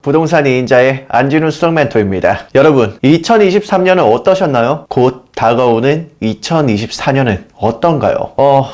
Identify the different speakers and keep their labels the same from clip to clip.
Speaker 1: 부동산 2인자의 안진우 수석 멘토입니다. 여러분, 2023년은 어떠셨나요? 곧 다가오는 2024년은 어떤가요?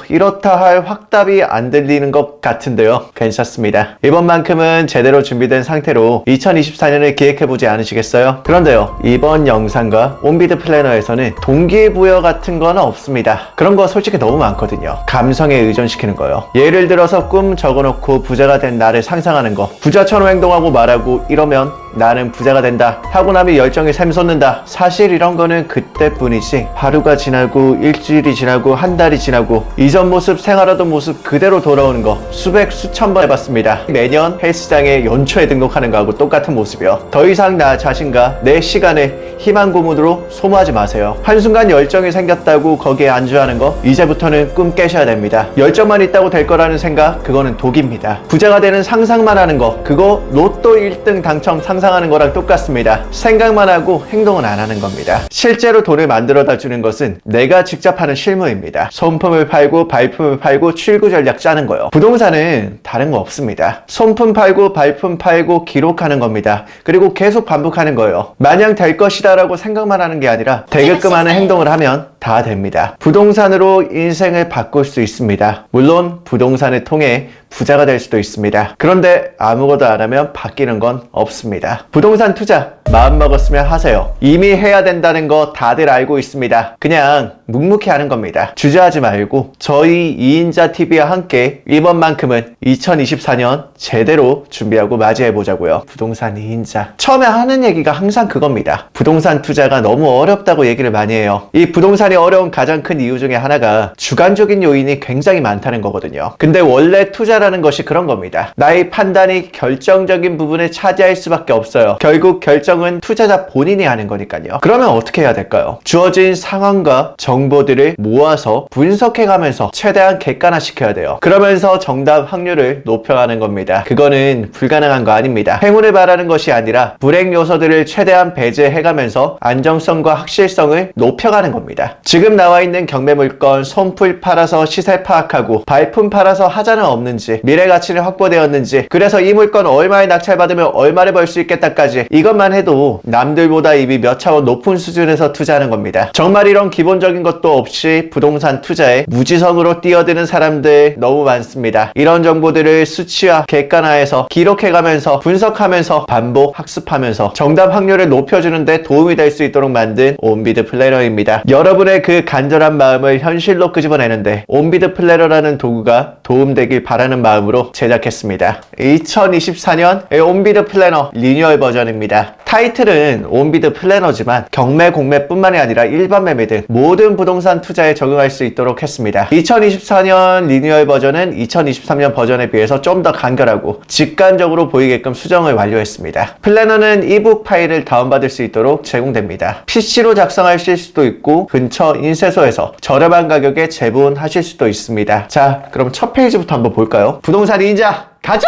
Speaker 1: 이렇다 할 확답이 안 들리는 것 같은데요. 괜찮습니다. 이번만큼은 제대로 준비된 상태로 2024년을 기획해보지 않으시겠어요? 그런데요, 이번 영상과 온비드 플래너에서는 동기부여 같은 건 없습니다. 그런 거 솔직히 너무 많거든요. 감성에 의존시키는 거요. 예를 들어서 꿈 적어놓고 부자가 된 나를 상상하는 거, 부자처럼 행동하고 말하고 이러면 나는 부자가 된다 하고 나면 열정이 샘솟는다. 사실 이런 거는 그때뿐이지 하루가 지나고 일주일이 지나고 한 달이 지나고 이전 모습 생활하던 모습 그대로 돌아오는 거 수백 수천 번 해봤습니다. 매년 헬스장에 연초에 등록하는 거하고 똑같은 모습이요. 더 이상 나 자신과 내 시간을 희망 고문으로 소모하지 마세요. 한순간 열정이 생겼다고 거기에 안주하는 거 이제부터는 꿈 깨셔야 됩니다. 열정만 있다고 될 거라는 생각 그거는 독입니다. 부자가 되는 상상만 하는 거 그거 로또 1등 당첨 상상하는 거랑 똑같습니다. 생각만 하고 행동은 안 하는 겁니다. 실제로 돈을 만들어다 주는 것은 내가 직접 하는 실무입니다. 손품을 팔고 발품을 팔고 출구 전략 짜는 거요. 부동산은 다른 거 없습니다. 손품 팔고 발품 팔고 기록하는 겁니다. 그리고 계속 반복하는 거예요. 마냥 될 것이다 라고 생각만 하는 게 아니라 되게끔 하는 행동을 하면 다 됩니다. 부동산으로 인생을 바꿀 수 있습니다. 물론 부동산을 통해 부자가 될 수도 있습니다. 그런데 아무것도 안 하면 바뀌는 건 없습니다. 부동산 투자 마음먹었으면 하세요. 이미 해야 된다는 거 다들 알고 있습니다. 그냥 묵묵히 하는 겁니다. 주저하지 말고 저희 2인자 TV와 함께 이번만큼은 2024년 제대로 준비하고 맞이해보자고요. 부동산 2인자 처음에 하는 얘기가 항상 그겁니다. 부동산 투자가 너무 어렵다고 얘기를 많이 해요. 이 부동산이 어려운 가장 큰 이유 중에 하나가 주관적인 요인이 굉장히 많다는 거거든요. 근데 원래 투자라는 것이 그런 겁니다. 나의 판단이 결정적인 부분을 차지할 수밖에 없어요. 결국 결정은 투자자 본인이 하는 거니까요. 그러면 어떻게 해야 될까요? 주어진 상황과 정보들을 모아서 분석해가면서 최대한 객관화시켜야 돼요. 그러면서 정답 확률을 높여가는 겁니다. 그거는 불가능한 거 아닙니다. 행운을 바라는 것이 아니라 불행 요소들을 최대한 배제해가면서 안정성과 확실성을 높여가는 겁니다. 지금 나와 있는 경매물건 손풀 팔아서 시세 파악하고 발품 팔아서 하자는 없는지 미래 가치는 확보되었는지 그래서 이 물건 얼마에 낙찰받으면 얼마를 벌 수 있겠다까지 이것만 해도 남들보다 이미 몇 차원 높은 수준에서 투자하는 겁니다. 정말 이런 기본적인 것도 없이 부동산 투자에 무지성으로 뛰어드는 사람들 너무 많습니다. 이런 정보들을 수치화, 객관화해서 기록해가면서 분석하면서 반복 학습하면서 정답 확률을 높여주는 데 도움이 될 수 있도록 만든 온비드 플래너입니다. 여러분의 그 간절한 마음을 현실로 끄집어내는데 온비드 플래너라는 도구가 도움되길 바라는 마음으로 제작했습니다. 2024년 온비드 플래너 리뉴얼 버전입니다. 타이틀은 온비드 플래너지만 경매, 공매뿐만이 아니라 일반 매매 등 모든 부동산 투자에 적용할 수 있도록 했습니다. 2024년 리뉴얼 버전은 2023년 버전에 비해서 좀 더 간결하고 직관적으로 보이게끔 수정을 완료했습니다. 플래너는 이북 파일을 다운받을 수 있도록 제공됩니다. PC로 작성하실 수도 있고 근처 인쇄소에서 저렴한 가격에 제본하실 수도 있습니다. 자, 그럼 첫 페이지부터 한번 볼까요? 부동산 2인자 가자!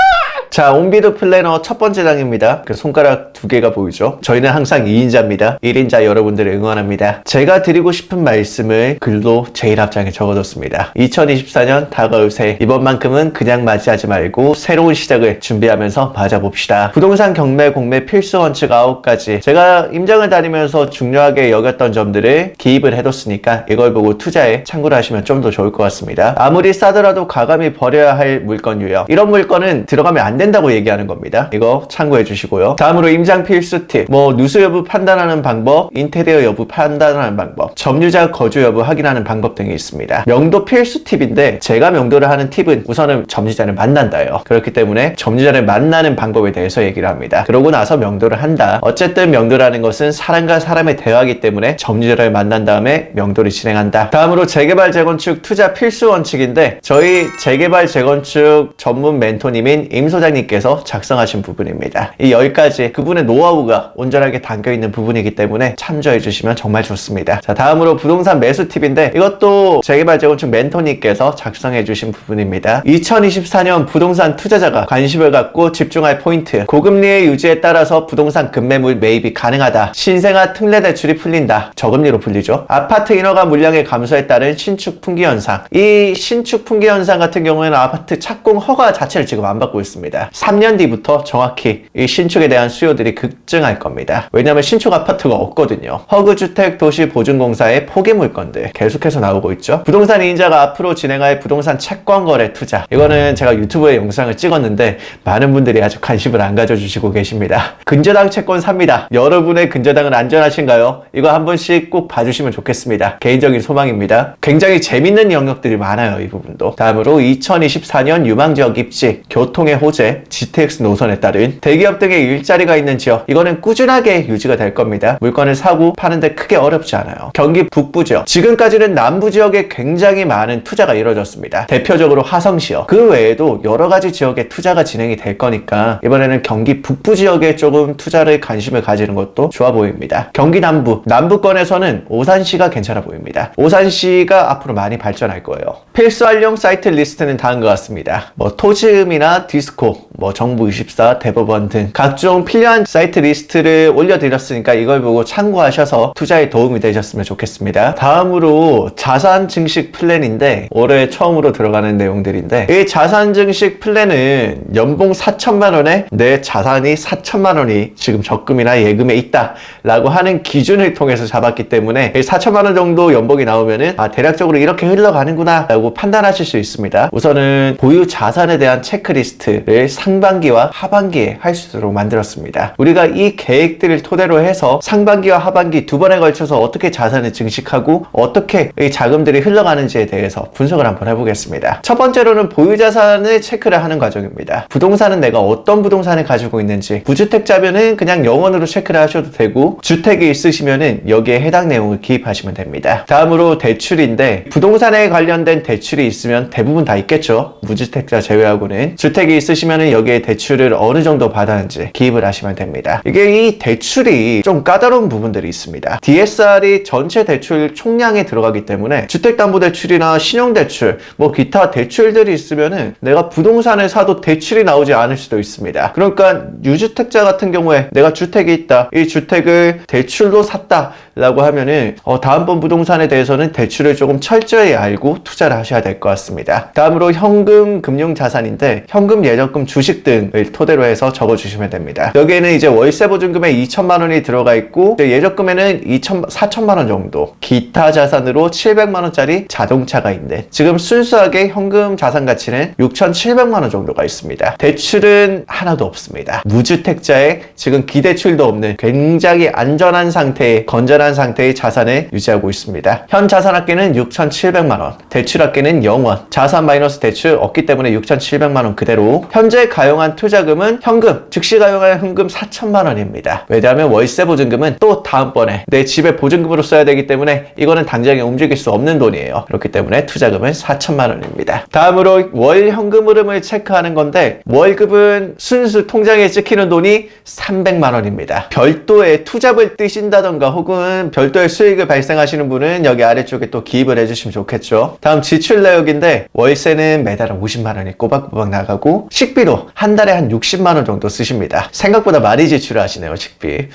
Speaker 1: 자, 온비드 플래너 첫 번째 장입니다. 그 손가락 두 개가 보이죠? 저희는 항상 2인자입니다. 1인자 여러분들을 응원합니다. 제가 드리고 싶은 말씀을 글로 제일 앞장에 적어뒀습니다. 2024년 다가올 새 이번만큼은 그냥 맞이하지 말고 새로운 시작을 준비하면서 맞아봅시다. 부동산 경매 공매 필수 원칙 9가지 제가 임장을 다니면서 중요하게 여겼던 점들을 기입을 해뒀으니까 이걸 보고 투자에 참고를 하시면 좀 더 좋을 것 같습니다. 아무리 싸더라도 과감히 버려야 할 물건 유형 이런 물건은 들어가면 안 된다고 얘기하는 겁니다. 이거 참고해 주시고요. 다음으로 임장 필수 팁 누수 여부 판단하는 방법, 인테리어 여부 판단하는 방법, 점유자 거주 여부 확인하는 방법 등이 있습니다. 명도 필수 팁인데 제가 명도를 하는 팁은 우선은 점유자를 만난다예요. 그렇기 때문에 점유자를 만나는 방법에 대해서 얘기를 합니다. 그러고 나서 명도를 한다. 어쨌든 명도라는 것은 사람과 사람의 대화이기 때문에 점유자를 만난 다음에 명도를 진행한다. 다음으로 재개발 재건축 투자 필수 원칙인데 저희 재개발 재건축 전문 멘토님인 임 소장님께서 작성하신 부분입니다. 이 10가지 그분의 노하우가 온전하게 담겨있는 부분이기 때문에 참조해 주시면 정말 좋습니다. 자, 다음으로 부동산 매수 팁인데 이것도 재개발 재건축 멘토님께서 작성해 주신 부분입니다. 2024년 부동산 투자자가 관심을 갖고 집중할 포인트 고금리의 유지에 따라서 부동산 급매물 매입이 가능하다. 신생아 특례 대출이 풀린다. 저금리로 풀리죠. 아파트 인허가 물량의 감소에 따른 신축 풍기 현상 이 신축 풍기 현상 같은 경우에는 아파트 착공 허가 자체를 지금 안 받고 있습니다. 3년 뒤부터 정확히 이 신축에 대한 수요들이 급증할 겁니다. 왜냐하면 신축 아파트가 없거든요. 허그주택 도시보증공사의 포기물건들 계속해서 나오고 있죠. 부동산 이인자가 앞으로 진행할 부동산 채권거래 투자, 이거는 제가 유튜브에 영상을 찍었는데 많은 분들이 아주 관심을 안 가져주시고 계십니다. 근저당 채권 삽니다. 여러분의 근저당은 안전하신가요? 이거 한 번씩 꼭 봐주시면 좋겠습니다. 개인적인 소망입니다. 굉장히 재밌는 영역들이 많아요, 이 부분도. 다음으로 2024년 유망지역 입지, 교통의 호재, GTX 노선에 따른 대기업 등의 일자리가 있는 지역, 이거는 꾸준하게 유지가 될 겁니다. 물건을 사고 파는데 크게 어렵지 않아요. 경기 북부 지역, 지금까지는 남부 지역에 굉장히 많은 투자가 이루어졌습니다. 대표적으로 화성시역, 그 외에도 여러 가지 지역에 투자가 진행이 될 거니까 이번에는 경기 북부 지역에 조금 투자를 관심을 가지는 것도 좋아 보입니다. 경기 남부권에서는 오산시가 괜찮아 보입니다. 오산시가 앞으로 많이 발전할 거예요. 필수활용 사이트 리스트는 다음과 같습니다. 토지음이나 디스코, 정부24, 대법원 등 각종 필요한 사이트 리스트를 올려드렸으니까 이걸 보고 참고하셔서 투자에 도움이 되셨으면 좋겠습니다. 다음으로 자산 증식 플랜인데 올해 처음으로 들어가는 내용들인데, 이 자산 증식 플랜은 연봉 4천만 원에 내 자산이 4천만 원이 지금 적금이나 예금에 있다 라고 하는 기준을 통해서 잡았기 때문에 4천만 원 정도 연봉이 나오면은 대략적으로 이렇게 흘러가는구나 라고 판단하실 수 있습니다. 우선은 보유 자산에 대한 체크리스트를 상반기와 하반기에 할 수 있도록 만들었습니다. 우리가 이 계획들을 토대로 해서 상반기와 하반기 두 번에 걸쳐서 어떻게 자산을 증식하고 어떻게 이 자금들이 흘러가는지에 대해서 분석을 한번 해보겠습니다. 첫 번째로는 보유 자산을 체크를 하는 과정입니다. 부동산은 내가 어떤 부동산을 가지고 있는지, 무주택자면은 그냥 영원으로 체크를 하셔도 되고, 주택이 있으시면은 여기에 해당 내용을 기입하시면 됩니다. 다음으로 대출인데, 부동산에 관련된 대출이 있으면 대부분 다 있겠죠. 무주택자 제외하고는. 주택이 있으시면은 여기에 대출을 어느 정도 받았는지 기입을 하시면 됩니다. 이게 이 대출이 좀 까다로운 부분들이 있습니다. DSR이 전체 대출 총량에 들어가기 때문에 주택담보대출이나 신용대출, 기타 대출들이 있으면은 내가 부동산을 사도 대출이 나오지 않을 수도 있습니다. 그러니까 유주택자 같은 경우에 내가 주택이 있다, 이 주택을 대출로 샀다 라고 하면은 다음번 부동산에 대해서는 대출을 조금 철저히 알고 투자를 하셔야 될 것 같습니다. 다음으로 현금 금융자산인데, 현금, 예적금, 주식 등을 토대로 해서 적어주시면 됩니다. 여기에는 이제 월세 보증금에 2천만 원이 들어가 있고, 예적금에는 4천만 원 정도, 기타 자산으로 700만 원짜리 자동차가 있는, 지금 순수하게 현금 자산 가치는 6,700만 원 정도가 있습니다. 대출은 하나도 없습니다. 무주택자의 지금 기대출도 없는 굉장히 안전한 상태의, 건전한 상태의 자산을 유지하고 있습니다. 현 자산합계는 6,700만 원, 대출합계는 0원, 자산 마이너스 대출 없기 때문에 6,700만 원 그대로. 현재 가용한 투자금은 현금, 즉시 가용한 현금 4천만 원입니다. 왜냐하면 월세 보증금은 또 다음번에 내 집에 보증금으로 써야 되기 때문에 이거는 당장에 움직일 수 없는 돈이에요. 그렇기 때문에 투자금은 4천만 원입니다. 다음으로 월 현금 흐름을 체크하는 건데, 월급은 순수 통장에 찍히는 돈이 300만 원입니다. 별도의 투잡을 뜨신다던가 혹은 별도의 수익을 발생하시는 분은 여기 아래쪽에 또 기입을 해주시면 좋겠죠. 다음 지출 내역인데, 월세는 매달 50만 원이 꼬박꼬박 나가고, 식비도 한 달에 한 60만 원 정도 쓰십니다. 생각보다 많이 지출을 하시네요, 식비.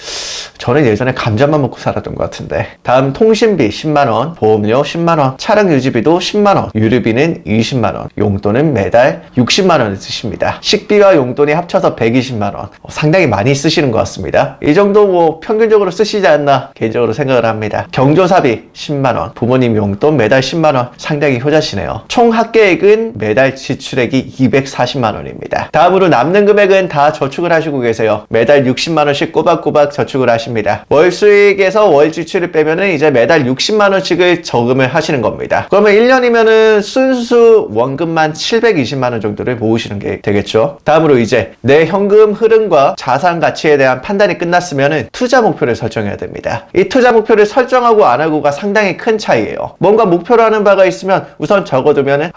Speaker 1: 저는 예전에 감자만 먹고 살았던 것 같은데. 다음 통신비 10만 원, 보험료 10만 원, 차량 유지비도 10만 원, 유류비는 20만 원, 용돈은 매달 60만 원을 쓰십니다. 식비와 용돈이 합쳐서 120만 원. 상당히 많이 쓰시는 것 같습니다. 이 정도 평균적으로 쓰시지 않나 개인적으로 생각을 합니다. 경조사비 10만 원, 부모님 용돈 매달 10만 원, 상당히 효자시네요. 총 합계액은 매달 지출액이 240만 원입니다. 다음으로 남는 금액은 다 저축을 하시고 계세요. 매달 60만 원씩 꼬박꼬박 저축을 하십니다. 월 수익에서 월 지출을 빼면은 이제 매달 60만 원씩을 저금을 하시는 겁니다. 그러면 1년이면은 순수 원금만 720만 원 정도를 모으시는 게 되겠죠. 다음으로 이제 내 현금 흐름과 자산 가치에 대한 판단이 끝났으면은 투자 목표를 설정해야 됩니다. 이 투자 목표를 설정하고 안 하고가 상당히 큰 차이예요. 뭔가 목표로 하는 바가 있으면 우선 적어두면은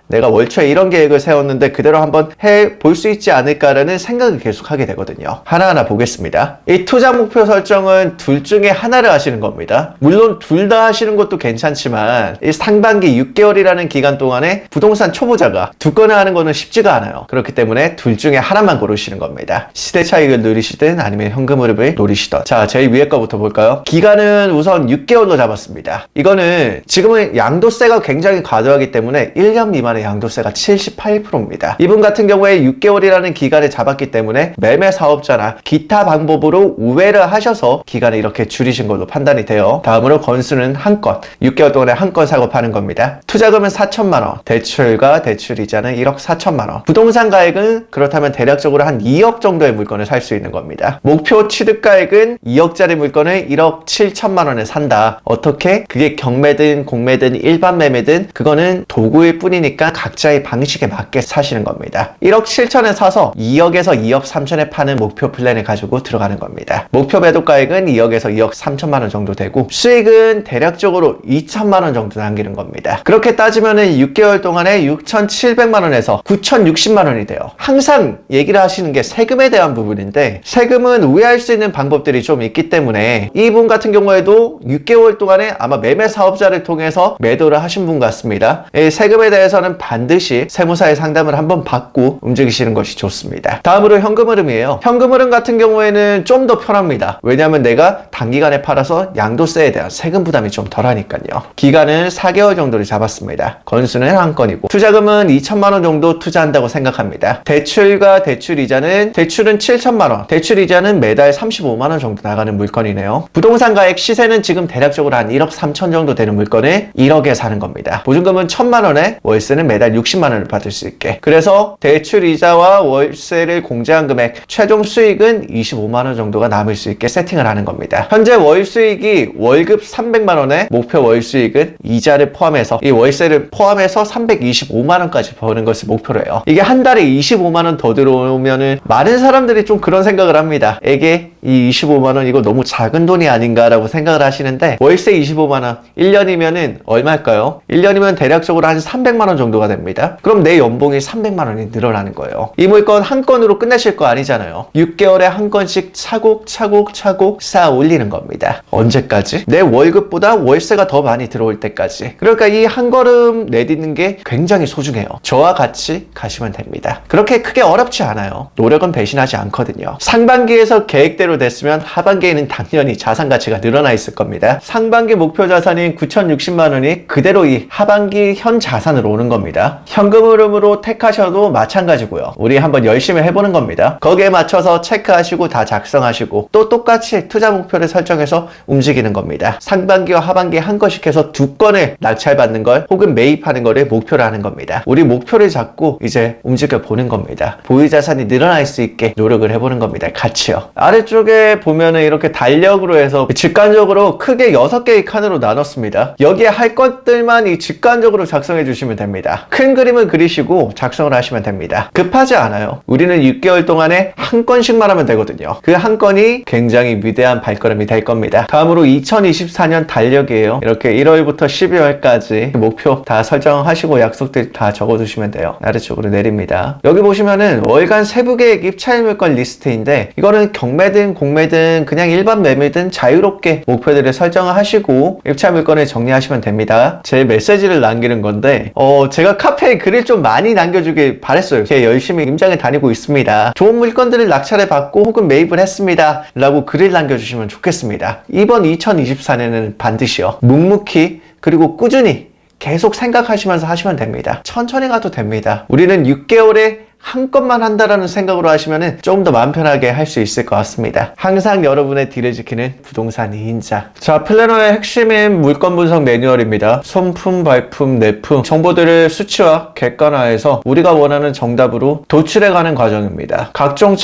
Speaker 1: 내가 월초에 이런 계획을 세웠는데 그대로 한번 해볼 수 있지 않을까라는 생각을 계속 하게 되거든요. 하나하나 보겠습니다. 이 투자 목표 설정은 둘 중에 하나를 하시는 겁니다. 물론 둘 다 하시는 것도 괜찮지만 이 상반기 6개월이라는 기간 동안에 부동산 초보자가 두 건을 하는 거는 쉽지가 않아요. 그렇기 때문에 둘 중에 하나만 고르시는 겁니다. 시대 차익을 누리시든 아니면 현금 흐름을 노리시든. 자, 제일 위에 거부터 볼까요? 기간은 우선 6개월로 잡았습니다. 이거는 지금은 양도세가 굉장히 과도하기 때문에 1년 미만의 동안의 양도세가 78%입니다. 이분 같은 경우에 6개월이라는 기간을 잡았기 때문에 매매 사업자나 기타 방법으로 우회를 하셔서 기간을 이렇게 줄이신 걸로 판단이 돼요. 다음으로 건수는 한 건, 6개월 동안에 한 건 사고 파는 겁니다. 투자금은 4천만 원, 대출과 대출 이자는 1억 4천만 원. 부동산 가액은 그렇다면 대략적으로 한 2억 정도의 물건을 살 수 있는 겁니다. 목표 취득가액은 2억짜리 물건을 1억 7천만 원에 산다. 어떻게? 그게 경매든 공매든 일반 매매든 그거는 도구일 뿐이니까 각자의 방식에 맞게 사시는 겁니다. 1억 7천에 사서 2억에서 2억 3천에 파는 목표 플랜을 가지고 들어가는 겁니다. 목표 매도가액은 2억에서 2억 3천만 원 정도 되고 수익은 대략적으로 2천만 원 정도 남기는 겁니다. 그렇게 따지면은 6개월 동안에 6,700만 원에서 9,060만 원이 돼요. 항상 얘기를 하시는 게 세금에 대한 부분인데 세금은 우회할 수 있는 방법들이 좀 있기 때문에 이분 같은 경우에도 6개월 동안에 아마 매매 사업자를 통해서 매도를 하신 분 같습니다. 세금에 대해서는 반드시 세무사의 상담을 한번 받고 움직이시는 것이 좋습니다. 다음으로 현금 흐름이에요. 현금 흐름 같은 경우에는 좀 더 편합니다. 왜냐하면 내가 단기간에 팔아서 양도세에 대한 세금 부담이 좀 덜하니까요. 기간은 4개월 정도를 잡았습니다. 건수는 한 건이고 투자금은 2천만 원 정도 투자한다고 생각합니다. 대출과 대출 이자는 대출은 7천만 원, 대출 이자는 매달 35만 원 정도 나가는 물건이네요. 부동산 가액 시세는 지금 대략적으로 한 1억 3천 정도 되는 물건을 1억에 사는 겁니다. 보증금은 1,000만 원에 월세는 매달 60만 원을 받을 수 있게. 그래서 대출 이자와 월세를 공제한 금액 최종 수익은 25만 원 정도가 남을 수 있게 세팅을 하는 겁니다. 현재 월 수익이 월급 300만 원에 목표 월 수익은 이자를 포함해서 이 월세를 포함해서 325만 원까지 버는 것을 목표로 해요. 이게 한 달에 25만 원 더 들어오면은 많은 사람들이 좀 그런 생각을 합니다. 에게 이 25만 원 이거 너무 작은 돈이 아닌가라고 생각을 하시는데 월세 25만 원 1년이면은 얼마일까요? 1년이면 대략적으로 한 300만 원 정도가 됩니다. 그럼 내 연봉이 300만 원이 늘어나는 거예요. 이 물건 한 건으로 끝내실 거 아니잖아요. 6개월에 한 건씩 차곡차곡 쌓아 올리는 겁니다. 언제까지? 내 월급보다 월세가 더 많이 들어올 때까지. 그러니까 이 한 걸음 내딛는 게 굉장히 소중해요. 저와 같이 가시면 됩니다. 그렇게 크게 어렵지 않아요. 노력은 배신하지 않거든요. 상반기에서 계획대로 됐으면 하반기에는 당연히 자산 가치가 늘어나 있을 겁니다. 상반기 목표 자산인 9,060만 원이 그대로 이 하반기 현 자산으로 오는 겁니다. 현금 흐름으로 택하셔도 마찬가지고요. 우리 한번 열심히 해보는 겁니다. 거기에 맞춰서 체크하시고 다 작성하시고 또 똑같이 투자 목표를 설정해서 움직이는 겁니다. 상반기와 하반기에 한 건씩 해서 두 건을 낙찰받는 걸 혹은 매입하는 거를 목표로 하는 겁니다. 우리 목표를 잡고 이제 움직여 보는 겁니다. 보유자산이 늘어날 수 있게 노력을 해보는 겁니다. 같이요. 아래쪽에 보면은 이렇게 달력으로 해서 직관적으로 크게 6개의 칸으로 나눴습니다. 여기에 할 것들만 이 직관적으로 작성해 주시면 됩니다. 큰 그림을 그리시고 작성을 하시면 됩니다. 급하지 않아요. 우리는 6개월 동안에 한 건씩만 하면 되거든요. 그 한 건이 굉장히 위대한 발걸음이 될 겁니다. 다음으로 2024년 달력이에요. 이렇게 1월부터 12월까지 목표 다 설정하시고 약속들 다 적어두시면 돼요. 아래쪽으로 내립니다. 여기 보시면은 월간 세부계획 입찰 물건 리스트인데 이거는 경매든 공매든 그냥 일반 매매든 자유롭게 목표들을 설정하시고 입찰 물건을 정리하시면 됩니다. 제 메시지를 남기는 건데 제가 카페에 글을 좀 많이 남겨주길 바랬어요. 제가 열심히 임장에 다니고 있습니다. 좋은 물건들을 낙찰을 받고 혹은 매입을 했습니다 라고 글을 남겨주시면 좋겠습니다. 이번 2024년에는 반드시요. 묵묵히 그리고 꾸준히 계속 생각하시면서 하시면 됩니다. 천천히 가도 됩니다. 우리는 6개월에 한 건만 한다라는 생각으로 하시면 좀 더 마음 편하게 할 수 있을 것 같습니다. 항상 여러분의 딜을 지키는 부동산 2인자. 자, 플래너의 핵심인 물건 분석 매뉴얼입니다. 손품, 발품, 내품 정보들을 수치화, 객관화해서 우리가 원하는 정답으로 도출해가는 과정입니다. 각종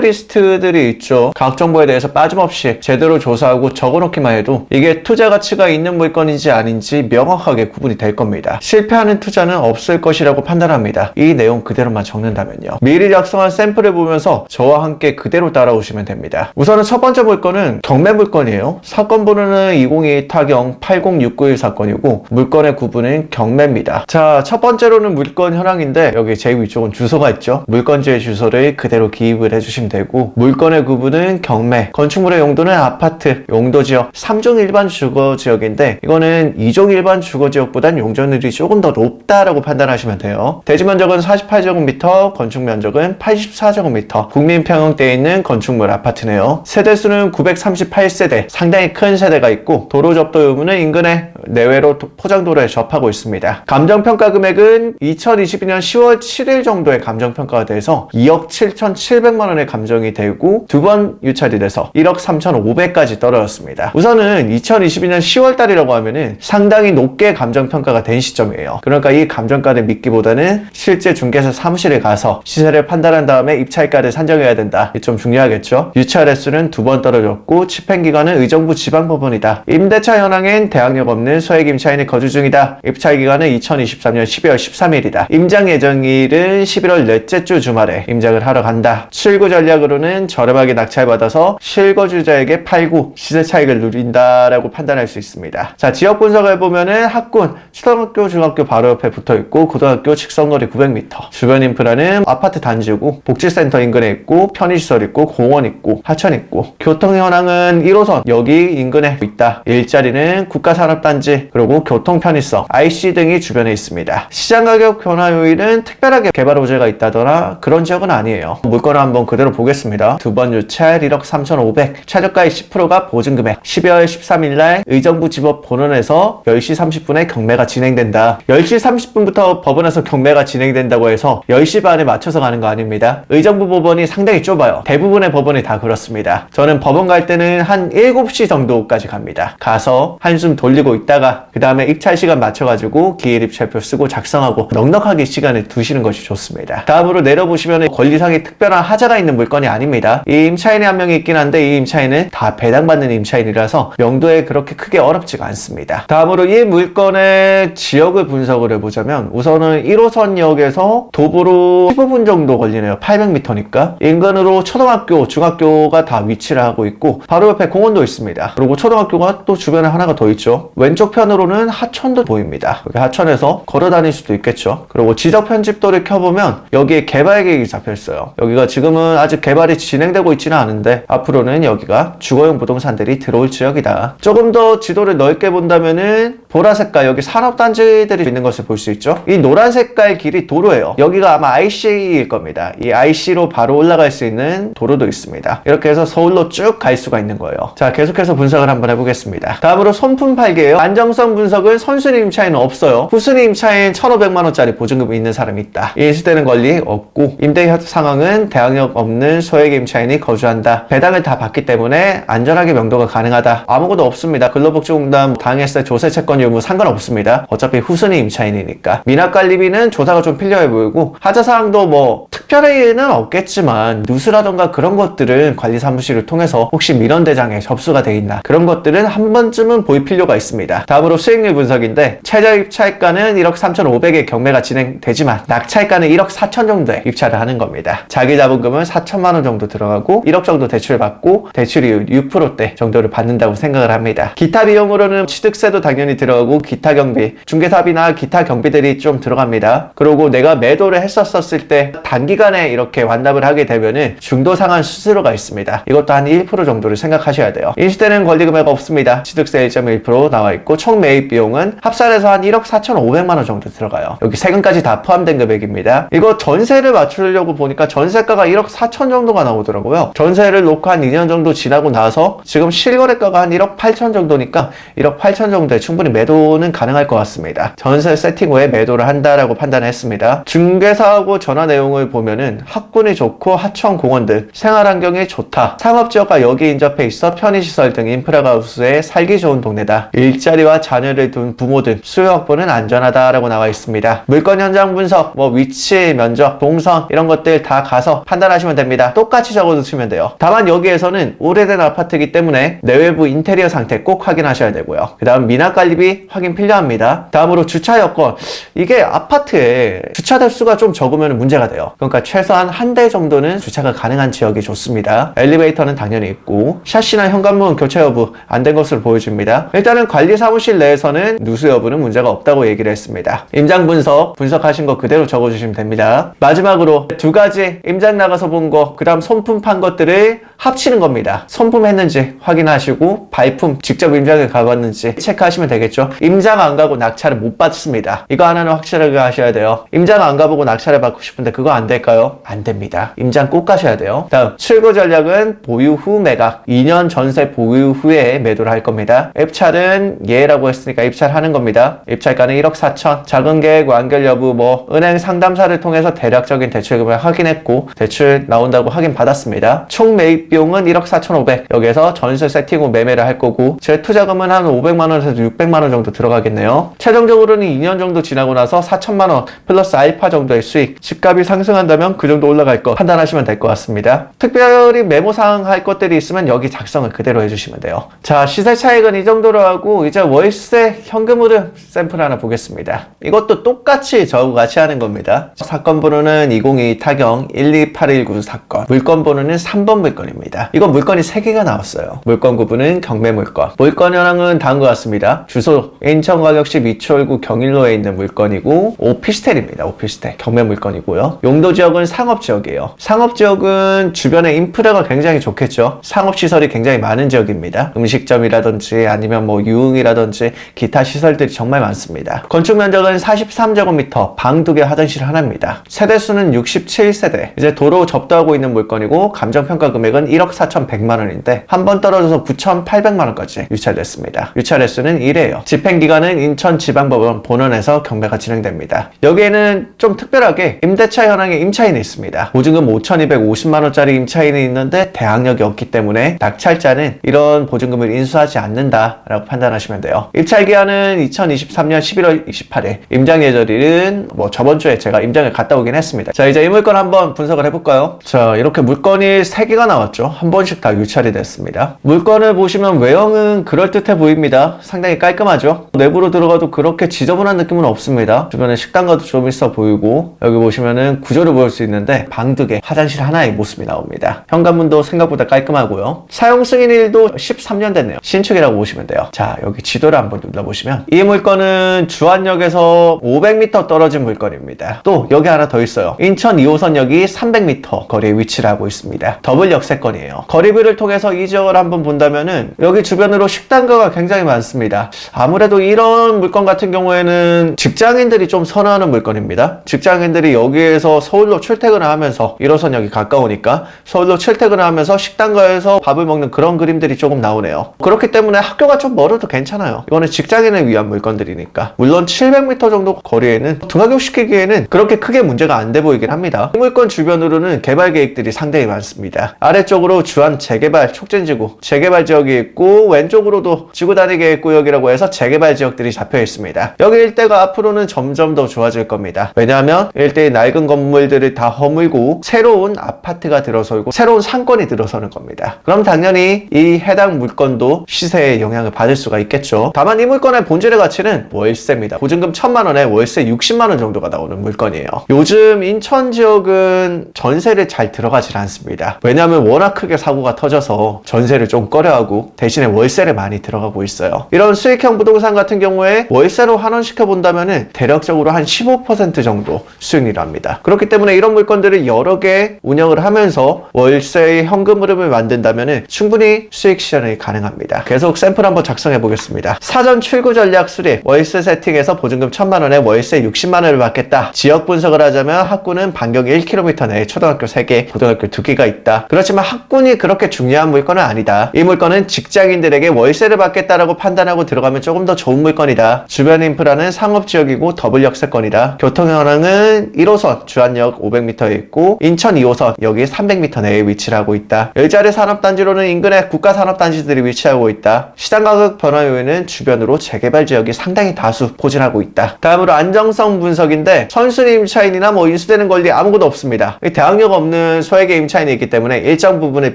Speaker 1: 체크리스트들이 있죠. 각 정보에 대해서 빠짐없이 제대로 조사하고 적어놓기만 해도 이게 투자 가치가 있는 물건인지 아닌지 명확하게 구분이 될 겁니다. 실패하는 투자는 없을 것이라고 판단합니다. 이 내용 그대로만 적는다면 미리 작성한 샘플을 보면서 저와 함께 그대로 따라오시면 됩니다. 우선은 첫 번째 물건은 경매 물건이에요. 사건 번호는 202 타경 80691 사건이고 물건의 구분은 경매입니다. 자, 첫 번째로는 물건 현황인데 여기 제일 위쪽은 주소가 있죠. 물건지의 주소를 그대로 기입을 해주시면 되고 물건의 구분은 경매, 건축물의 용도는 아파트, 용도지역 3종 일반 주거지역인데 이거는 2종 일반 주거지역보단 용적률이 조금 더 높다라고 판단하시면 돼요. 대지면적은 48제곱미터, 건축 면적은 84제곱미터, 국민평형대에 있는 건축물 아파트네요. 세대수는 938세대, 상당히 큰 세대가 있고 도로 접도 유무는 인근에 내외로 포장도로에 접하고 있습니다. 감정평가 금액은 2022년 10월 7일 정도의 감정평가가 돼서 2억 7,700만 원의 감정이 되고 두 번 유찰이 돼서 1억 3,500까지 떨어졌습니다. 우선은 2022년 10월 달이라고 하면은 상당히 높게 감정평가가 된 시점이에요. 그러니까 이 감정가를 믿기보다는 실제 중개사 사무실에 가서 시세를 판단한 다음에 입찰가를 산정해야 된다. 이게 좀 중요하겠죠. 유찰 횟수는 두 번 떨어졌고 집행기관은 의정부 지방법원이다. 임대차 현황엔 대항력 없는 소액 임차인이 거주 중이다. 입찰기간은 2023년 12월 13일이다. 임장 예정일은 11월 넷째 주 주말에 임장을 하러 간다. 출구 전략으로는 저렴하게 낙찰받아서 실거주자에게 팔고 시세 차익을 누린다라고 판단할 수 있습니다. 자, 지역 분석을 보면은 학군, 초등학교, 중학교 바로 옆에 붙어 있고 고등학교 직선거리 900m. 주변 인프라는 아파트 단지고 복지센터 인근에 있고 편의시설 있고 공원 있고 하천 있고 교통 현황은 1호선 여기 인근에 있다. 일자리는 국가산업단지 그리고 교통 편의성, IC 등이 주변에 있습니다. 시장 가격 변화 요일은 특별하게 개발 호재가 있다더라 그런 지역은 아니에요. 물건을 한번 그대로 보겠습니다. 두 번 유찰 1억 3,500, 최저가의 10%가 보증금액. 12월 13일 날 의정부 지법 본원에서 10시 30분에 경매가 진행된다. 10시 30분부터 법원에서 경매가 진행된다고 해서 10시 반에 맞춰서 가는 거 아닙니다. 의정부 법원이 상당히 좁아요. 대부분의 법원이 다 그렇습니다. 저는 법원 갈 때는 한 7시 정도까지 갑니다. 가서 한숨 돌리고 있다가 그 다음에 입찰 시간 맞춰가지고 기일 입찰표 쓰고 작성하고 넉넉하게 시간을 두시는 것이 좋습니다. 다음으로 내려보시면 권리상의 특별한 하자가 있는 물건이 아닙니다. 이 임차인이 한 명이 있긴 한데 이 임차인은 다 배당받는 임차인이라서 명도에 그렇게 크게 어렵지가 않습니다. 다음으로 이 물건의 지역을 분석을 해보자면 우선은 1호선역에서 도보로 15분 정도 걸리네요. 800m니까. 인근으로 초등학교, 중학교가 다 위치를 하고 있고 바로 옆에 공원도 있습니다. 그리고 초등학교가 또 주변에 하나가 더 있죠. 왼쪽 편으로는 하천도 보입니다. 여기 하천에서 걸어 다닐 수도 있겠죠. 그리고 지적 편집도를 켜보면 여기에 개발 계획이 잡혀있어요. 여기가 지금은 아직 개발이 진행되고 있지는 않은데 앞으로는 여기가 주거용 부동산들이 들어올 지역이다. 조금 더 지도를 넓게 본다면은 보라색깔 여기 산업단지들이 있는 것을 볼 수 있죠. 이 노란 색깔 길이 도로예요. 여기가 아마 IC일 겁니다. 이 IC로 바로 올라갈 수 있는 도로도 있습니다. 이렇게 해서 서울로 쭉 갈 수가 있는 거예요. 자, 계속해서 분석을 한번 해보겠습니다. 다음으로 손품 팔기예요. 안정성 분석은 선순위 임차인은 없어요. 후순위 임차인 1,500만원짜리 보증금이 있는 사람이 있다. 인수되는 권리 없고 임대 상황은 대항력 없는 소액 임차인이 거주한다. 배당을 다 받기 때문에 안전하게 명도가 가능하다. 아무것도 없습니다. 근로복지공단, 당해세, 조세채권 유무 상관없습니다. 어차피 후순위 임차인이니까. 미납관리비는 조사가 좀 필요해 보이고 하자사항도 뭐 특별히는 없겠지만 누수라던가 그런 것들은 관리사무실을 통해서 혹시 민원대장에 접수가 돼 있나 그런 것들은 한 번쯤은 볼 필요가 있습니다. 다음으로 수익률 분석인데 최저 입찰가는 1억 3,500의 경매가 진행되지만 낙찰가는 1억 4천 정도에 입찰을 하는 겁니다. 자기 자본금은 4천만 원 정도 들어가고 1억 정도 대출받고 대출이율 6%대 정도를 받는다고 생각을 합니다. 기타 비용으로는 취득세도 당연히 들어가고 기타 경비, 중개사비나 기타 경비들이 좀 들어갑니다. 그리고 내가 매도를 했었을 때 단기간에 이렇게 완납을 하게 되면은 중도상환 수수료가 있습니다. 이것도 한 1% 정도를 생각하셔야 돼요. 인수되는 권리금액 없습니다. 취득세 1.1% 나와 있고 총 매입 비용은 합산해서 한 1억 4,500만 원 정도 들어가요. 여기 세금까지 다 포함된 금액입니다. 이거 전세를 맞추려고 보니까 전세가가 1억 4천 정도가 나오더라고요. 전세를 놓고 한 2년 정도 지나고 나서 지금 실거래가가 한 1억 8천 정도니까 1억 8천 정도에 충분히 매도는 가능할 것 같습니다. 전세 세팅 후에 매도를 한다라고 판단했습니다. 중개사하고 전화 내용을 보면은 학군이 좋고 하천 공원 등 생활환경이 좋다. 상업지역과 여기 인접해 있어 편의시설 등 인프라가 우수해 살기 좋은 동네다. 일자리와 자녀를 둔 부모 등 수요 확보는 안전하다라고 나와 있습니다. 물건 현장 분석, 뭐 위치, 면적, 동선 이런 것들 다 가서 판단하시면 됩니다. 똑같이 적어두시면 돼요. 다만 여기에서는 오래된 아파트이기 때문에 내외부 인테리어 상태 꼭 확인하셔야 되고요. 그 다음 미납관리비 확인 필요합니다. 다음으로 주차 여건. 이게 아파트에 주차 대수가 좀 적으면 문제가 돼요. 그러니까 최소한 한 대 정도는 주차가 가능한 지역이 좋습니다. 엘리베이터는 당연히 있고 샤시나 현관문 교체 여부 안 된 것으로 보여집니다. 일단은 관리사무실 내에서는 누수 여부는 문제가 없다고 얘기를 했습니다. 임장 분석하신 거 그대로 적어주시면 됩니다. 마지막으로 두 가지 임장 나가서 본 거, 그 다음 손품 판 것들을 합치는 겁니다. 손품 했는지 확인하시고 발품 직접 임장에 가봤는지 체크하시면 되겠죠. 임장 안 가고 낙찰을 못 받습니다. 이거 하나는 확실하게 하셔야 돼요. 임장 안 가보고 낙찰을 받고 싶은데 그거 안 돼. 될까요? 안 됩니다. 임장 꼭 가셔야 돼요. 다음 출고 전략은 보유 후 매각. 2년 전세 보유 후에 매도를 할 겁니다. 입찰은 예라고 했으니까 입찰하는 겁니다. 입찰가는 1억 4천. 작은 계획 완결 여부 은행 상담사를 통해서 대략적인 대출 금액 확인했고 대출 나온다고 확인 받았습니다. 총 매입 비용은 1억 4,500. 여기에서 전세 세팅 후 매매를 할 거고 제 투자금은 한 500만 원에서 600만 원 정도 들어가겠네요. 최종적으로는 2년 정도 지나고 나서 4천만 원 플러스 알파 정도의 수익. 집값이 상승한다면 그 정도 올라갈 거 판단하시면 될 것 같습니다. 특별히 메모사항 할 것들이 있으면 여기 작성을 그대로 해주시면 돼요. 자, 시세 차익은 이 정도로 하고 이제 월세 현금 흐름 샘플 하나 보겠습니다. 이것도 똑같이 저하고 같이 하는 겁니다. 사건 번호는 2022 타경 12819 사건. 물건 번호는 3번 물건입니다. 이건 물건이 3개가 나왔어요. 물건 구분은 경매 물건. 물건 현황은 다음과 같습니다. 주소 인천광역시 미추홀구 경일로에 있는 물건이고 오피스텔입니다. 오피스텔. 경매 물건이고요. 용도 지역은 상업 지역이에요. 상업 지역은 주변에 인프라가 굉장히 좋겠죠. 상업 시설이 굉장히 많은 지역입니다. 음식점이라든지 아니면 유흥이라든지 기타 시설들이 정말 많습니다. 건축 면적은 43제곱미터, 방 2개, 화장실 하나입니다. 세대수는 67세대. 이제 도로 접도하고 있는 물건이고 감정평가 금액은 1억 4,100만 원인데 한 번 떨어져서 9,800만 원까지 유찰됐습니다. 유찰 횟수는 1회예요. 집행기간은 인천지방법원 본원에서 경매가 진행됩니다. 여기에는 좀 특별하게 임대차 현황에 임차인이 있습니다. 보증금 5,250만 원짜리 임차인이 있는데 대항력이 없기 때문에 낙찰자는 이런 보증금을 인수하지 않는다라고 판단하시면 돼요. 입찰기한은 2023년 11월 28일. 임장 예절일은 저번 주에 제가 임장을 갔다 오긴 했습니다. 자, 이제 이 물건 한번 분석을 해볼까요? 자, 이렇게 물건이 3개가 나왔죠. 한 번씩 다 유찰이 됐습니다. 물건을 보시면 외형은 그럴듯해 보입니다. 상당히 깔끔하죠. 내부로 들어가도 그렇게 지저분한 느낌은 없습니다. 주변에 식당가도 좀 있어 보이고 여기 보시면은 구조를 볼 수 있는데 방 2개, 화장실 하나의 모습이 나옵니다. 현관문도 생각보다 깔끔하고요. 사용 승인일도 13년 됐네요. 신축이라고 보시면 돼요. 자, 여기 지도를 한번 눌러보시면 이 물건은 주안역에서 500m 떨어진 물건입니다. 또 여기 하나 더 있어요. 인천 2호선역이 300m 거리에 위치를 하고 있습니다. 더블 역세권이에요. 거리뷰를 통해서 이 지역을 한번 본다면은 여기 주변으로 식당가가 굉장히 많습니다. 아무래도 이런 물건 같은 경우에는 직장인들이 좀 선호하는 물건입니다. 직장인들이 여기에서 서울로 출퇴근을 하면서 1호선역이 가까우니까 서울로 출퇴근을 하면서 식당가에서 밥을 먹는 그런 그림들이 조금 나오네요. 그렇기 때문에 학교가 좀 멀어도 괜찮아요. 이거는 직장인을 위한 물건들이니까. 물론 700m 정도 거리에는 등하교시키기에는 그렇게 크게 문제가 안 돼 보이긴 합니다. 이 물건 주변으로는 개발 계획들이 상당히 많습니다. 아래쪽으로 주안 재개발 촉진지구 재개발 지역이 있고 왼쪽으로도 지구단위 계획구역이라고 해서 재개발 지역들이 잡혀 있습니다. 여기 일대가 앞으로는 점점 더 좋아질 겁니다. 왜냐하면 일대의 낡은 건물들을 다 허물고 새로운 아파트가 들어서고 새로운 상권이 들어서는 겁니다. 그럼 당연히 이 해당 물건도 시세에 영향을 받을 수가 있겠죠. 다만 이 물건의 본질의 가치는 월세입니다. 보증금 1,000만 원에 월세 60만 원 정도가 나오는 물건이에요. 요즘 인천 지역은 전세를 잘 들어가질 않습니다. 왜냐하면 워낙 크게 사고가 터져서 전세를 좀 꺼려하고 대신에 월세를 많이 들어가고 있어요. 이런 수익형 부동산 같은 경우에 월세로 환원시켜 본다면은 대략적으로 한 15% 정도 수익률을 합니다. 그렇기 때문에 이런 물건들을 여러 개 운영을 하면서 월세의 현금 흐름을 만든다면은 충분히 수익 실현이 가능합니다. 계속 샘플 한번 작성해 보겠습니다. 사전 출구 전략 수립. 월세 세팅에서 보증금 1,000만 원에 월세 60만 원을 받겠다. 지역 분석을 하자면 학군은 반경 1km 내에 초등학교 3개, 고등학교 2개가 있다. 그렇지만 학군이 그렇게 중요한 물건은 아니다. 이 물건은 직장인들에게 월세를 받겠다라고 판단하고 들어가면 조금 더 좋은 물건이다. 주변 인프라는 상업지역이고 더블 역세권이다. 교통 현황은 1호선 주안역 500m에 있고 인천 2호선 여기 300m 내에 위치를 하고 있다. 일자리 산업단지로는 인근에 국가산업단지들이 위치하고 있다. 시장 가격 변화 요인은 주변으로 재개발 지역이 상당히 다수 포진하고 있다. 다음으로 안정성 분석인데 선순위 임차인이나 인수되는 권리 아무것도 없습니다. 대항력 없는 소액의 임차인이 있기 때문에 일정 부분을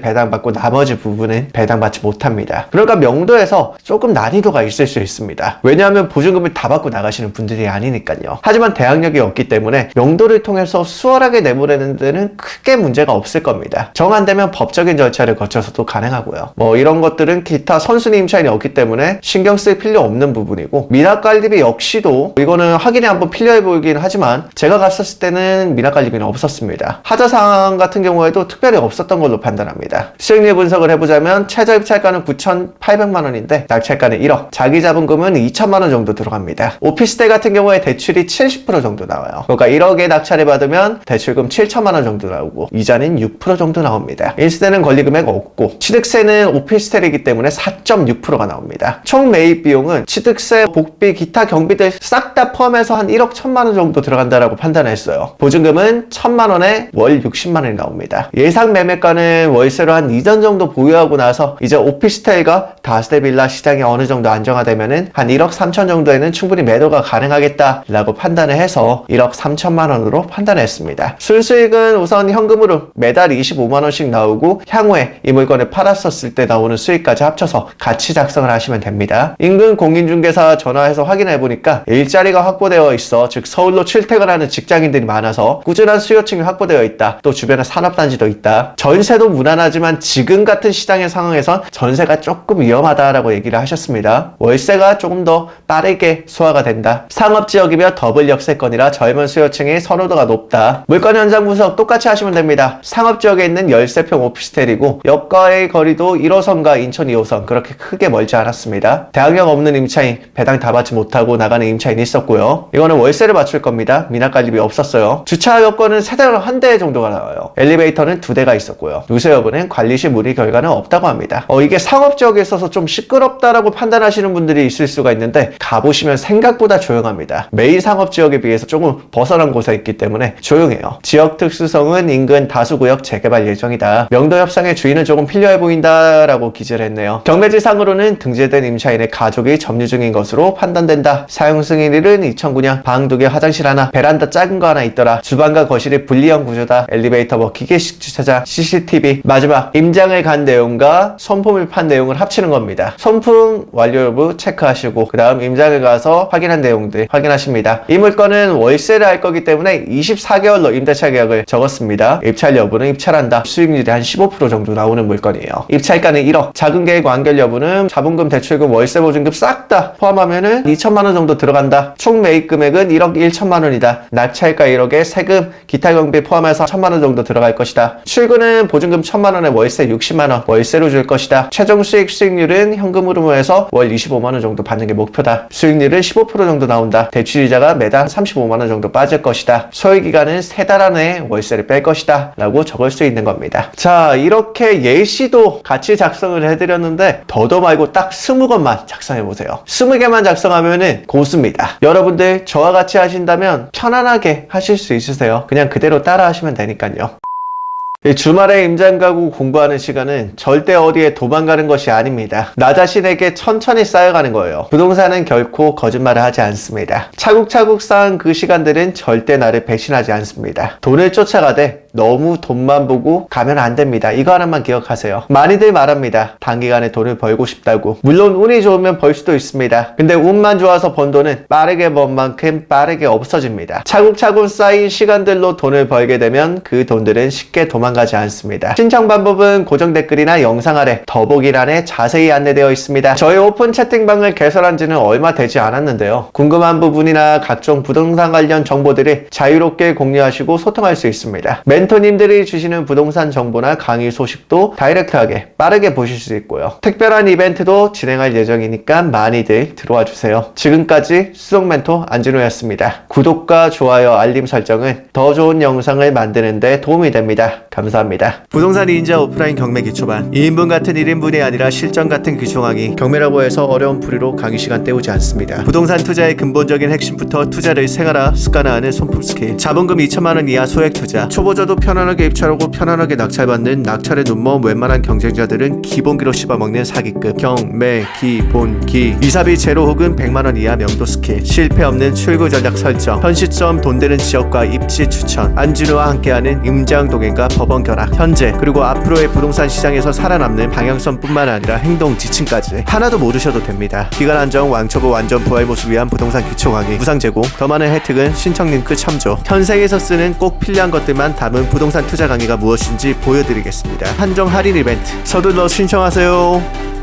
Speaker 1: 배당받고 나머지 부분은 배당받지 못합니다. 그러니까 명도에서 조금 난이도가 있을 수 있습니다. 왜냐하면 보증금을 다 받고 나가시는 분들이 아니니까요. 하지만 대항력이 없기 때문에 명도를 통해서 수월하게 내보내는 데는 크게 문제가 없을 겁니다. 정 안 되면 법적인 절차를 거쳐서도 가능하고요. 이런 것들은 기타 선순위 임차인이 없기 때문에 신경 쓸 필요 없는 부분이고 미납관리비 역시도 이거는 확인이 한번 필요해 보이긴 하지만 제가 갔었을 때는 미납관리비는 없었습니다. 하자상 같은 경우에도 특별히 없었던 걸로 판단합니다. 수익률 분석을 해보자면 최저 입찰가는 9,800만 원인데 낙찰가는 1억, 자기 자본금은 2천만 원 정도 들어갑니다. 오피스텔 같은 경우에 대출이 70% 정도 나와요. 그러니까 1억에 낙찰을 받으면 대출금 7천만 원 정도 나오고 이자는 6% 정도 나옵니다. 인수되는 권리금액 없고 취득세는 오피스텔이기 때문에 4.6%가 나옵니다. 총 매입 비용은 취득세, 복비, 기타 경비들 싹 다 포함해서 한 1억 1천만 원 정도 들어간다라고 판단했어요. 보증금은 1천만 원에 월 60만 원이 나옵니다. 예상 매매가는 월세로 한 2년 정도 보유하고 나서 이제 오피스텔과 다세대 빌라 시장이 어느 정도 안정화되면은 한 1억 3천 정도에는 충분히 매도가 가능하겠다라고 판단을 해서 1억 3천만 원으로 판단했습니다. 순수익은 우선 현금으로 매달 25만 원씩 나오고 향후에 이 물건을 팔았었을 때 나오는 수익까지 합쳐서 같이 작성을 하시면 됩니다. 인근 공인중개사 전화해서 확인해 보니까 일자리가 확보되어 있어, 즉 서울로 출퇴근하는 직장인들이 많아서 꾸준한 수요층이 확보되어 있다. 또 주변에 산업단지도 있다. 전세도 무난하지만 지금 같은 시장의 상황에선 전세가 조금 위험하다라고 얘기를 하셨습니다. 월세가 조금 더 빠르게 소화가 된다. 상업지역이며 더블 역세권이라 젊은 수요층의 선호도가 높다. 물건 현장 분석 똑같이 하시면 됩니다. 상업지역에 있는 13평 오피스텔이고 역과의 거리도 1호선과 인천 2호선 그렇게 크게 멀지 않았습니다. 대학력 없는 임차인, 배당 다 받지 못하고 나가는 임차인이 있었고요. 이거는 월세를 맞출 겁니다. 미납관리비 없었어요. 주차 여건은 세대로 한 대 정도가 나와요. 엘리베이터는 2대가 있었고요. 누수 여부는 관리시 문의 결과는 없다고 합니다. 이게 상업지역에 있어서 좀 시끄럽다라고 판단하시는 분들이 있을 수가 있는데 가보시면 생각보다 조용합니다. 메인 상업지역에 비해서 조금 벗어난 곳에 있기 때문에 조용해요. 지역 특수성은 인근 다수구역 재개발 예정이다. 명도 협상의 주의는 조금 필요해 보인다라고 기재를 했네요. 경매지상으로는 등재된 임차인의 가족이 점유 중인 것으로 판단된다. 사용 승인일은 2009년 방 2개, 화장실 하나, 베란다 작은 거 하나 있더라. 주방과 거실이 분리형 구조다. 엘리베이터 뭐 기계식 주차장, CCTV. 마지막 임장을 간 내용과 손품을 판 내용을 합치는 겁니다. 손품 완료 여부 체크하시고 그 다음 임장을 가서 확인한 내용들 확인하십니다. 이 물건은 월세를 할 거기 때문에 24개월로 임대차 계약을 적었습니다. 입찰 여부는 입찰한다. 수익률이 한 15% 정도 나오는 물건이에요. 입찰가는 1억, 자금 계획 완결 여부는 자본금, 대출금, 월세 보증금 싹 다 포함하면은 2천만 원 정도 들어간다. 총 매입 금액은 1억 1천만 원이다. 낙찰가 1억에 세금, 기타 경비 포함해서 1천만 원 정도 들어갈 것이다. 출근은 보증금 1천만 원에 월세 60만 원 월세로 줄 것이다. 최종 수익률은 현금으로 해서 월 25만 원 정도 받는 게 목표다. 수익률은 15% 정도 나온다. 대출이자가 매달 35만 원 정도 빠질 것이다. 소유기간은 3달 안에 월세를 뺄 것이다 라고 적을 수 있는 겁니다. 자, 이렇게 예시도 같이 작성을 해드렸는데 더도 말고 딱 20건만 작성해보세요. 20개만 작성하면은 고수입니다. 여러분들 저와 같이 하신다면 편안하게 하실 수 있으세요. 그냥 그대로 따라 하시면 되니까요. 주말에 임장 가구 공부하는 시간은 절대 어디에 도망가는 것이 아닙니다. 나 자신에게 천천히 쌓여가는 거예요. 부동산은 결코 거짓말을 하지 않습니다. 차곡차곡 쌓은 그 시간들은 절대 나를 배신하지 않습니다. 돈을 쫓아가되 너무 돈만 보고 가면 안 됩니다. 이거 하나만 기억하세요. 많이들 말합니다. 단기간에 돈을 벌고 싶다고. 물론 운이 좋으면 벌 수도 있습니다. 근데 운만 좋아서 번 돈은 빠르게 번 만큼 빠르게 없어집니다. 차곡차곡 쌓인 시간들로 돈을 벌게 되면 그 돈들은 쉽게 도망가지 않습니다. 신청 방법은 고정 댓글이나 영상 아래 더보기란에 자세히 안내되어 있습니다. 저희 오픈 채팅방을 개설한 지는 얼마 되지 않았는데요. 궁금한 부분이나 각종 부동산 관련 정보들을 자유롭게 공유하시고 소통할 수 있습니다. 멘토님들이 주시는 부동산 정보나 강의 소식도 다이렉트하게 빠르게 보실 수 있고요. 특별한 이벤트도 진행할 예정이니까 많이들 들어와 주세요. 지금까지 수석멘토 안진호였습니다. 구독과 좋아요, 알림 설정은 더 좋은 영상을 만드는 데 도움이 됩니다. 감사합니다. 부동산 2인자 오프라인 경매 기초반 2인분 같은 1인분이 아니라 실전 같은 기초강의. 경매라고 해서 어려운 풀이로 강의 시간 때우지 않습니다. 부동산 투자의 근본적인 핵심부터 투자를 생활화, 습관화하는 손품 스킬. 자본금 2천만 원 이하 소액 투자. 초보자도 편안하게 입찰하고 편안하게 낙찰받는 낙찰의 눈먼 웬만한 경쟁자들은 기본기로 씹어먹는 사기급. 경매, 기, 본, 기. 이사비 제로 혹은 100만 원 이하 명도 스킬. 실패 없는 출구 전략 설정. 현 시점 돈 되는 지역과 입지 추천. 안진우와 함께하는 임장 동행과 법원 결합. 현재 그리고 앞으로의 부동산 시장에서 살아남는 방향성뿐만 아니라 행동 지침까지 하나도 모르셔도 됩니다. 기간 안정, 왕초보 완전 부활 모습 위한 부동산 기초 강의. 무상 제공. 더 많은 혜택은 신청 링크 참조. 현생에서 쓰는 꼭 필요한 것들만 담은 부동산 투자 강의가 무엇인지 보여드리겠습니다. 한정 할인 이벤트. 서둘러 신청하세요.